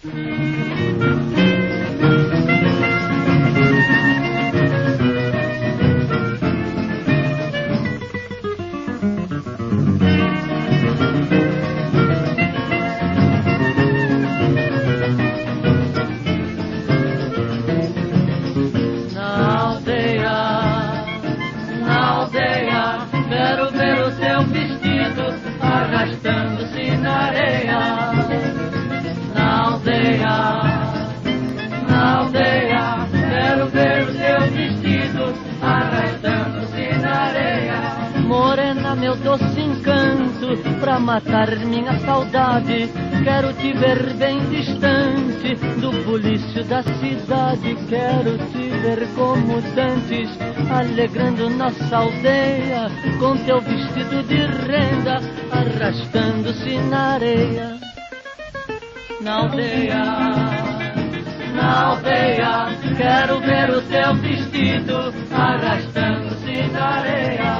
Quero ver o teu vestido arrastando-se na areia. Na aldeia, quero ver o teu vestido arrastando-se na areia. Morena, meu doce encanto, pra matar minha saudade, quero te ver bem distante do bulício da cidade. Quero te ver como dantes, alegrando nossa aldeia, com teu vestido de renda arrastando-se na areia. Na aldeia, quero ver o teu vestido arrastando-se na areia.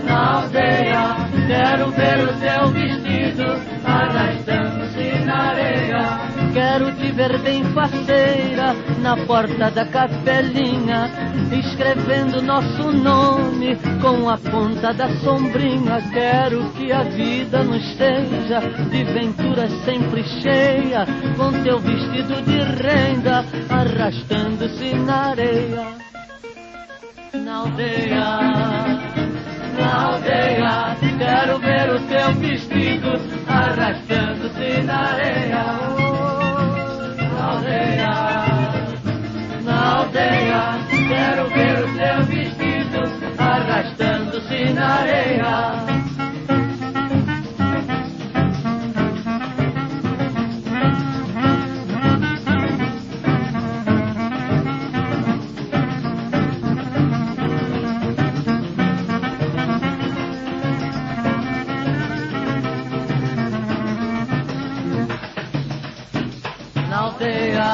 Na aldeia, quero ver o teu vestido arrastando-se na areia. Quero te ver bem faceira na porta da capelinha, escrevendo nosso nome com a ponta da sombrinha. Quero que a vida nos seja de ventura sempre cheia, com teu vestido de renda arrastando-se na areia. Na aldeia, quero ver o teu vestido arrastando-se na areia. Na aldeia, quero ver o teu vestido arrastando-se na areia. Na aldeia,